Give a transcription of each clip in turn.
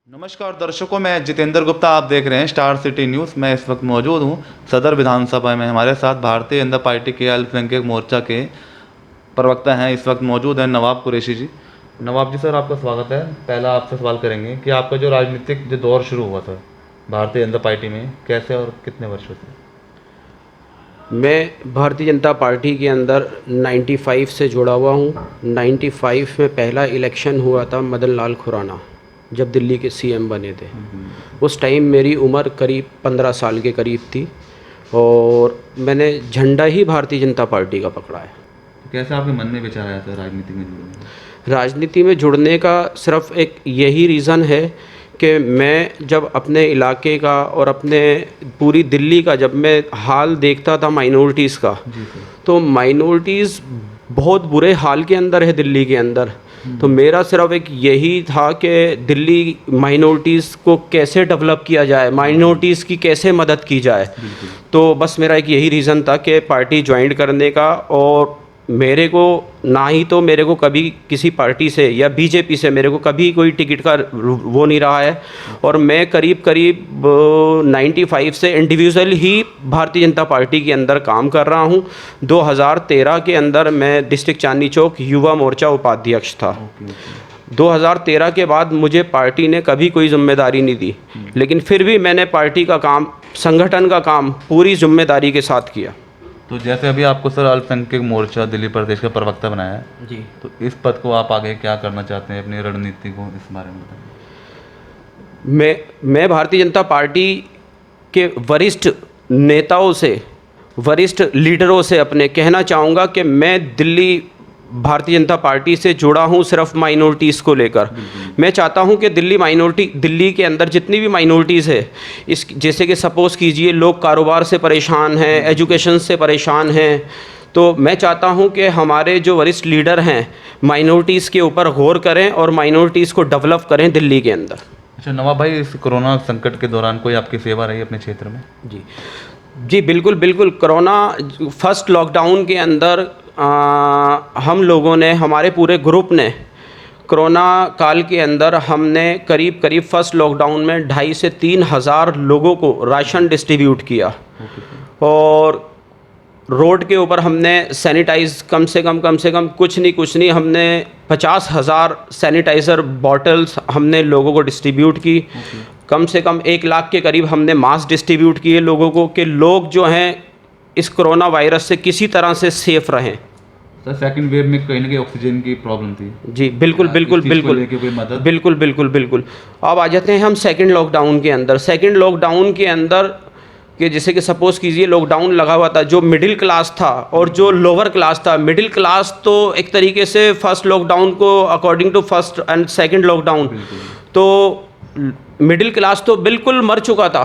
नमस्कार दर्शकों, मैं जितेंद्र गुप्ता। आप देख रहे हैं स्टार सिटी न्यूज़। मैं इस वक्त मौजूद हूं सदर विधानसभा में। हमारे साथ भारतीय जनता पार्टी के अल्पसंख्यक मोर्चा के प्रवक्ता हैं, इस वक्त मौजूद हैं नवाब कुरैशी जी। नवाब जी सर, आपका स्वागत है। पहला आपसे सवाल करेंगे कि आपका जो राजनीतिक जो दौर शुरू हुआ था भारतीय जनता पार्टी में, कैसे और कितने वर्षों से? मैं भारतीय जनता पार्टी के अंदर 95 से जुड़ा हुआ हूँ। 95 में पहला इलेक्शन हुआ था मदन लाल खुराना, जब दिल्ली के सीएम बने थे। उस टाइम मेरी उम्र करीब 15 साल के करीब थी और मैंने झंडा ही भारतीय जनता पार्टी का पकड़ा है। तो कैसे आपके मन में विचार आया था राजनीति में जुड़ने का? राजनीति में जुड़ने का सिर्फ एक यही रीज़न है कि मैं जब अपने इलाके का और अपने पूरी दिल्ली का जब मैं हाल देखता था माइनॉरिटीज़ का, जी सर। तो माइनॉरिटीज़ बहुत बुरे हाल के अंदर है दिल्ली के अंदर। तो मेरा सिर्फ एक यही था कि दिल्ली माइनॉरिटीज़ को कैसे डेवलप किया जाए, माइनॉरिटीज़ की कैसे मदद की जाए। तो बस मेरा एक यही रीज़न था कि पार्टी ज्वाइन करने का। और मेरे को ना ही तो मेरे को कभी किसी पार्टी से या बीजेपी से मेरे को कभी कोई टिकट का वो नहीं रहा है। और मैं करीब करीब 95 से इंडिविजुअल ही भारतीय जनता पार्टी के अंदर काम कर रहा हूँ। 2013 के अंदर मैं डिस्ट्रिक्ट चांदनी चौक युवा मोर्चा उपाध्यक्ष था। 2013 के बाद मुझे पार्टी ने कभी कोई जिम्मेदारी नहीं दी, लेकिन फिर भी मैंने पार्टी का काम, संगठन का काम पूरी जिम्मेदारी के साथ किया। तो जैसे अभी आपको सर अल्पसंख्यक मोर्चा दिल्ली प्रदेश का प्रवक्ता बनाया है जी, तो इस पद को आप आगे क्या करना चाहते हैं, अपनी रणनीति को इस बारे में बताएं। मैं भारतीय जनता पार्टी के वरिष्ठ नेताओं से, वरिष्ठ लीडरों से अपने कहना चाहूँगा कि मैं दिल्ली भारतीय जनता पार्टी से जुड़ा हूँ सिर्फ माइनॉरिटीज़ को लेकर। मैं चाहता हूँ कि दिल्ली के अंदर जितनी भी माइनॉरिटीज़ है, इस जैसे कि सपोज़ कीजिए लोग कारोबार से परेशान हैं, एजुकेशन से परेशान हैं, तो मैं चाहता हूँ कि हमारे जो वरिष्ठ लीडर हैं माइनॉरिटीज़ के ऊपर गौर करें और माइनॉरिटीज़ को डेवलप करें दिल्ली के अंदर। अच्छा नवाब भाई, इस कोरोना संकट के दौरान कोई आपकी सेवा रही अपने क्षेत्र में? जी जी, बिल्कुल बिल्कुल। कोरोना फर्स्ट लॉकडाउन के अंदर हम लोगों ने, हमारे पूरे ग्रुप ने कोरोना काल के अंदर हमने करीब करीब फर्स्ट लॉकडाउन में 2,500 से 3,000 लोगों को राशन डिस्ट्रीब्यूट किया। और रोड के ऊपर हमने सैनिटाइज कम से कम कुछ नहीं हमने 50,000 सैनिटाइज़र बॉटल्स हमने लोगों को डिस्ट्रीब्यूट की। कम से कम 1 लाख के करीब हमने मास्क डिस्ट्रीब्यूट किए लोगों को, कि लोग जो हैं इस कोरोना वायरस से किसी तरह से सेफ रहें। सर सेकंड वेव में कहीं ना कहीं ऑक्सीजन की प्रॉब्लम थी। जी बिल्कुल बिल्कुल बिल्कुल बिल्कुल बिल्कुल बिल्कुल। अब आ जाते हैं हम सेकंड लॉकडाउन के अंदर। सेकंड लॉकडाउन के अंदर कि जैसे कि सपोज़ कीजिए लॉकडाउन लगा हुआ था, जो मिडिल क्लास था और जो लोअर क्लास था। मिडिल क्लास तो एक तरीके से फर्स्ट लॉकडाउन को according to first and second lockdown, तो मिडिल क्लास तो बिल्कुल मर चुका था,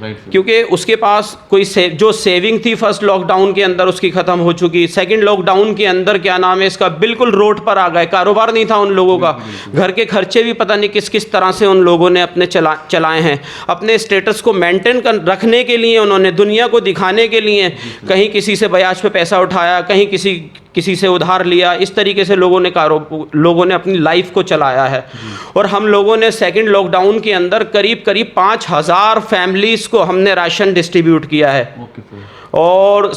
राइट, क्योंकि उसके पास कोई जो सेविंग थी फर्स्ट लॉकडाउन के अंदर उसकी ख़त्म हो चुकी। सेकंड लॉकडाउन के अंदर क्या नाम है इसका, बिल्कुल रोड पर आ गए। कारोबार नहीं था उन लोगों का, घर के खर्चे भी पता नहीं किस किस तरह से उन लोगों ने अपने चलाए हैं। अपने स्टेटस को मेंटेन रखने के लिए उन्होंने, दुनिया को दिखाने के लिए, कहीं किसी से ब्याज पे पैसा उठाया, कहीं किसी से उधार लिया। इस तरीके से लोगों ने अपनी लाइफ को चलाया है। और हम लोगों ने सेकंड लॉकडाउन के अंदर करीब करीब 5,000 फैमिलीज़ को हमने राशन डिस्ट्रीब्यूट किया है। और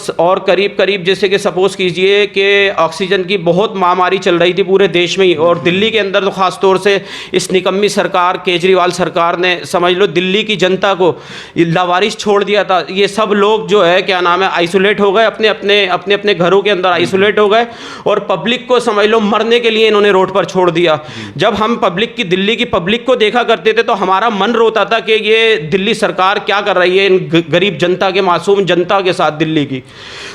करीब करीब जैसे कि सपोज़ कीजिए कि ऑक्सीजन की बहुत महामारी चल रही थी पूरे देश में ही, और दिल्ली के अंदर तो ख़ास तौर से इस निकम्मी सरकार, केजरीवाल सरकार ने समझ लो दिल्ली की जनता को लावारिस छोड़ दिया था। ये सब लोग जो है क्या नाम है आइसोलेट हो गए, अपने घरों के अंदर आइसोलेट हो गए, और पब्लिक को समझ लो मरने के लिए इन्होंने रोड पर छोड़ दिया। जब हम दिल्ली की पब्लिक को देखा करते थे तो हमारा मन रोता था कि ये दिल्ली सरकार क्या कर रही है इन गरीब जनता के, मासूम जनता के साथ दिल्ली की।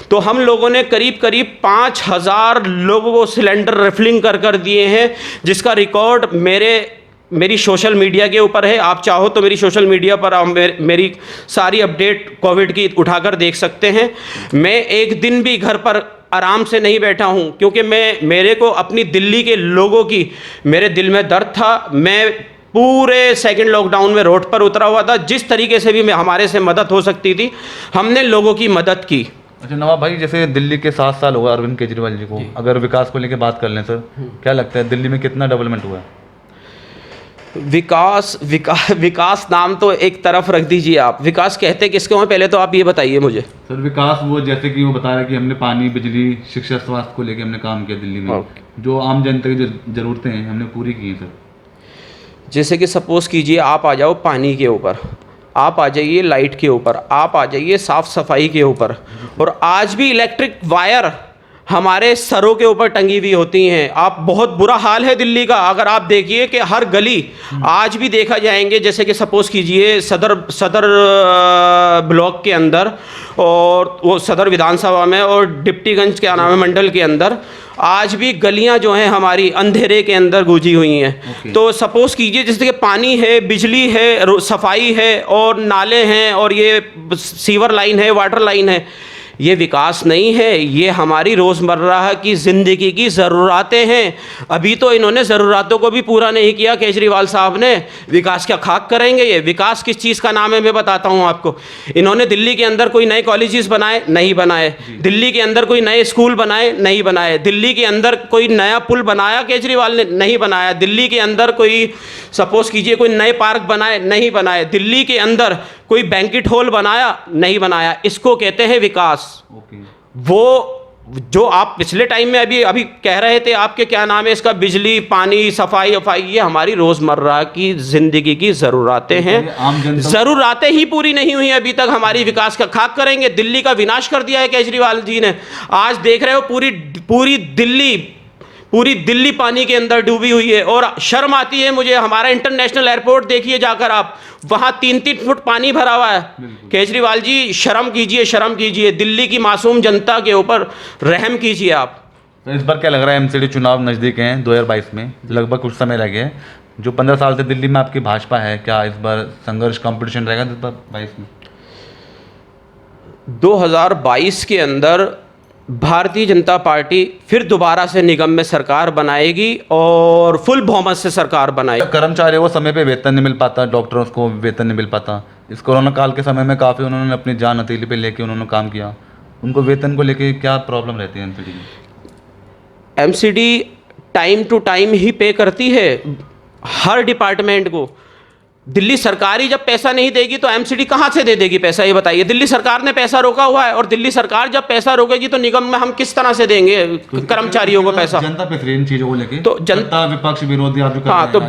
तो हम लोगों ने करीब करीब 5,000 लोगों को सिलेंडर रिफिलिंग कर दिए हैं, जिसका रिकॉर्ड मेरी सोशल मीडिया के ऊपर है। आप चाहो तो मेरी सोशल मीडिया पर आप मेरी सारी अपडेट कोविड की उठाकर देख सकते हैं। मैं एक दिन भी घर पर आराम से नहीं बैठा हूं, क्योंकि मेरे को अपनी दिल्ली के लोगों की, मेरे दिल में दर्द था। मैं पूरे सेकंड लॉकडाउन में रोड पर उतरा हुआ था। जिस तरीके से भी हमारे से मदद हो सकती थी हमने लोगों की मदद की। अच्छा नवाब भाई, जैसे दिल्ली के 7 साल हुआ अरविंद केजरीवाल जी को, अगर विकास को लेकर बात कर लें सर, क्या लगता है दिल्ली में कितना डेवलपमेंट हुआ है? विकास नाम तो एक तरफ रख दीजिए आप, विकास कहते किसको हैं पहले तो आप ये बताइए मुझे। सर विकास वो जैसे कि वो बता रहा है कि हमने पानी, बिजली, शिक्षा, स्वास्थ्य को लेके हमने काम किया दिल्ली में, जो आम जनता की जो ज़रूरतें हैं हमने पूरी की हैं सर। जैसे कि सपोज़ कीजिए आप आ जाओ पानी के ऊपर, आप आ जाइए लाइट के ऊपर, आप आ जाइए साफ़ सफाई के ऊपर, और आज भी इलेक्ट्रिक वायर हमारे सरों के ऊपर टंगी हुई होती हैं। आप बहुत बुरा हाल है दिल्ली का, अगर आप देखिए कि हर गली आज भी देखा जाएंगे, जैसे कि सपोज़ कीजिए सदर ब्लॉक के अंदर और वो सदर विधानसभा में और डिप्टीगंज क्या नाम है मंडल के अंदर, आज भी गलियां जो हैं हमारी अंधेरे के अंदर गुजी हुई हैं। तो सपोज़ कीजिए जैसे कि पानी है, बिजली है, सफाई है और नाले हैं और ये सीवर लाइन है, वाटर लाइन है, ये विकास नहीं है, ये हमारी रोज़मर्रा की ज़िंदगी की ज़रूरतें हैं। अभी तो इन्होंने ज़रूरतों को भी पूरा नहीं किया केजरीवाल साहब ने, विकास क्या खाक करेंगे ये? विकास किस चीज़ का नाम है मैं बताता हूँ आपको। इन्होंने दिल्ली के अंदर कोई नए कॉलेजेस बनाए? नहीं बनाए। दिल्ली के अंदर कोई नए स्कूल बनाए? नहीं बनाए। दिल्ली के अंदर कोई नया पुल बनाया केजरीवाल ने? नहीं बनाया। दिल्ली के अंदर कोई सपोज़ कीजिए कोई नए पार्क बनाए? नहीं बनाए। दिल्ली के अंदर कोई बैंकेट हॉल बनाया? नहीं बनाया। इसको कहते हैं विकास। वो जो आप पिछले टाइम में अभी कह रहे थे आपके क्या नाम है इसका, बिजली, पानी, सफाई वफाई, ये हमारी रोज़मर्रा की ज़िंदगी की ज़रूरतें हैं। ज़रूरतें ही पूरी नहीं हुई अभी तक, हमारी विकास का खाक करेंगे? दिल्ली का विनाश कर दिया है केजरीवाल जी ने। आज देख रहे हो पूरी दिल्ली पानी के अंदर डूबी हुई है, और शर्म आती है मुझे। हमारा इंटरनेशनल एयरपोर्ट देखिए जाकर आप, वहाँ 3-3 फुट पानी भरा हुआ है। केजरीवाल जी शर्म कीजिए, शर्म कीजिए, दिल्ली की मासूम जनता के ऊपर रहम कीजिए आप। तो इस बार क्या लग रहा है, एमसीडी चुनाव नज़दीक हैं 2022 में, लगभग कुछ समय रह गया है, जो 15 साल से दिल्ली में आपकी भाजपा है, क्या इस बार संघर्ष कंपटीशन रहेगा 2022 में? 2022 के अंदर भारतीय जनता पार्टी फिर दोबारा से निगम में सरकार बनाएगी और फुल बहुमत से सरकार बनाएगी। कर्मचारियों को समय पे वेतन नहीं मिल पाता, डॉक्टरों को वेतन नहीं मिल पाता। इस कोरोना काल के समय में काफ़ी उन्होंने अपनी जान हथेली पे लेके उन्होंने काम किया, उनको वेतन को लेके क्या प्रॉब्लम रहती है एमसीडी में? एमसीडी टाइम टू टाइम ही पे करती है हर डिपार्टमेंट को। दिल्ली सरकार ही जब पैसा नहीं देगी तो एमसीडी कहाँ से दे देगी पैसा, ये बताइए। दिल्ली सरकार ने पैसा रोका हुआ है, और दिल्ली सरकार जब पैसा रोकेगी तो निगम में हम किस तरह से देंगे कर्मचारियों को पैसा? जनता पिस रही है इन चीज़ों को लेके, तो जनता, विपक्ष, विरोधी, आप जो कर रहे हाँ, हैं, तो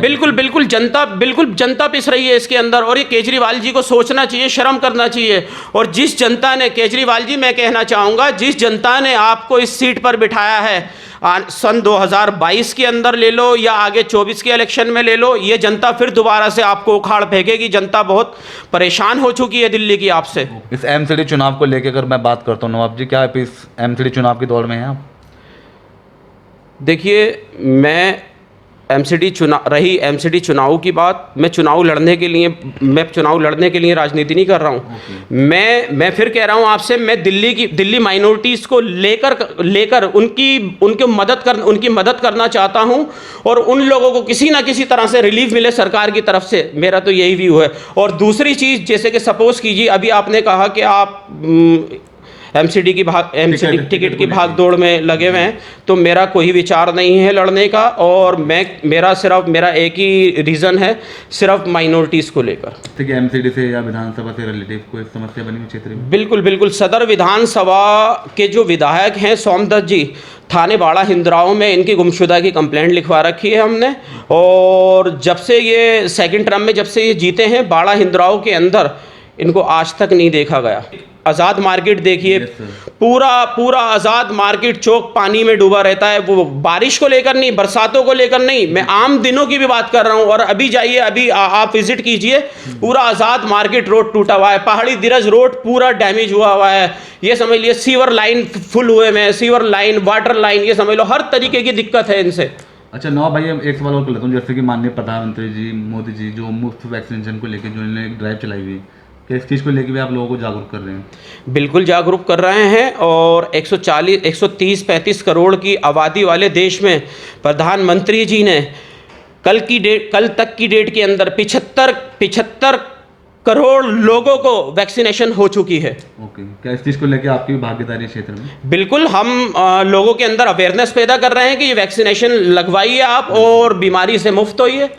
बिल्कुल जनता पिस रही है इसके अंदर, और ये केजरीवाल जी को सोचना चाहिए, शर्म करना चाहिए। और जिस जनता ने, केजरीवाल जी मैं कहना चाहूँगा, जिस जनता ने आपको इस सीट पर बिठाया है, सन 2022 के अंदर ले लो या आगे 24 के इलेक्शन में ले लो, ये जनता फिर दोबारा से आपको उखाड़ फेंकेगी। जनता बहुत परेशान हो चुकी है दिल्ली की आपसे। इस एमसीडी चुनाव को लेकर अगर मैं बात करता हूँ नवाब जी, क्या आप इस एमसीडी चुनाव की दौड़ में हैं आप? देखिए, मैं एमसीडी चुनाव की बात, मैं चुनाव लड़ने के लिए राजनीति नहीं कर रहा हूँ। मैं फिर कह रहा हूँ आपसे, मैं दिल्ली माइनॉरिटीज़ को लेकर उनकी मदद करना चाहता हूँ, और उन लोगों को किसी ना किसी तरह से रिलीफ मिले सरकार की तरफ से, मेरा तो यही व्यू है। और दूसरी चीज़, जैसे कि सपोज़ कीजिए अभी आपने कहा कि आप एमसीडी टिकट की भाग दौड़ में लगे हुए हैं, तो मेरा कोई विचार नहीं है लड़ने का, और मेरा एक ही रीज़न है, सिर्फ माइनॉरिटीज़ को लेकर। ठीक है, एमसीडी से या विधानसभा से रिलेटिव कोई समस्या बनी हुई क्षेत्र में? बिल्कुल सदर विधानसभा के जो विधायक हैं सोमदत्त जी, थाने बाड़ा हिंदराव में इनकी गुमशुदा की कंप्लेंट लिखवा रखी है हमने, और जब से ये सेकंड टर्म में जब से ये जीते हैं, बाड़ा हिंदराव के अंदर इनको आज तक नहीं देखा गया। आज़ाद मार्केट देखिए, पूरा आज़ाद मार्केट चौक पानी में डूबा रहता है। वो बारिश को लेकर नहीं, बरसातों को लेकर नहीं, मैं आम दिनों की भी बात कर रहा हूँ। और अभी जाइए, अभी आप विजिट कीजिए, पूरा आज़ाद मार्केट रोड टूटा हुआ है, पहाड़ी दिरज रोड पूरा डैमेज हुआ है। ये समझ लिए सीवर लाइन फुल हुए में, सीवर लाइन, वाटर लाइन, ये समझ लो हर तरीके की दिक्कत है इनसे। अच्छा नवाब भाई, एक सवाल और कर लेता हूँ। जैसे कि माननीय प्रधानमंत्री जी मोदी जी जो मुफ्त वैक्सीनेशन को लेकर जो इन्होंने एक ड्राइव चलाई हुई, क्या इस चीज़ को लेकर भी आप लोगों को जागरूक कर रहे हैं? बिल्कुल जागरूक कर रहे हैं, और 130-135 करोड़ की आबादी वाले देश में प्रधानमंत्री जी ने कल तक की डेट के अंदर 75 करोड़ लोगों को वैक्सीनेशन हो चुकी है। ओके, क्या इस चीज़ को लेकर आपकी भी भागीदारी क्षेत्र में? बिल्कुल, हम लोगों के अंदर अवेयरनेस पैदा कर रहे हैं कि ये वैक्सीनेशन लगवाइए आप और बीमारी से मुफ्त होइए।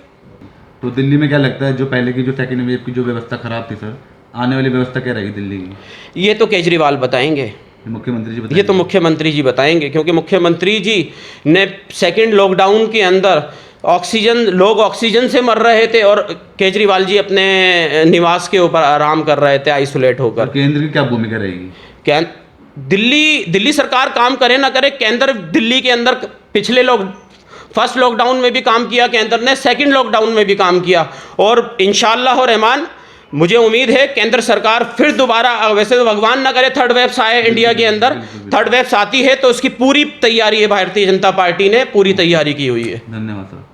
तो दिल्ली में क्या लगता है, जो पहले की जो सेकेंड वेव की जो व्यवस्था खराब थी सर, आने वाली व्यवस्था क्या रहेगी दिल्ली की? ये तो केजरीवाल बताएंगे, मुख्यमंत्री जी ये बताएंगे। तो मुख्यमंत्री जी बताएंगे, क्योंकि मुख्यमंत्री जी ने सेकंड लॉकडाउन के अंदर लोग ऑक्सीजन से मर रहे थे और केजरीवाल जी अपने निवास के ऊपर आराम कर रहे थे आइसोलेट और होकर। केंद्र की क्या भूमिका रहेगी? क्या दिल्ली सरकार काम करे ना करे, केंद्र दिल्ली के अंदर फर्स्ट लॉकडाउन में भी काम किया केंद्र ने, सेकंड लॉकडाउन में भी काम किया, और इंशाअल्लाह रहमान मुझे उम्मीद है केंद्र सरकार फिर दोबारा, वैसे तो भगवान ना करे थर्ड वेव आए इंडिया के अंदर, थर्ड वेव आती है तो उसकी पूरी तैयारी है, भारतीय जनता पार्टी ने पूरी तैयारी की हुई है। धन्यवाद सर।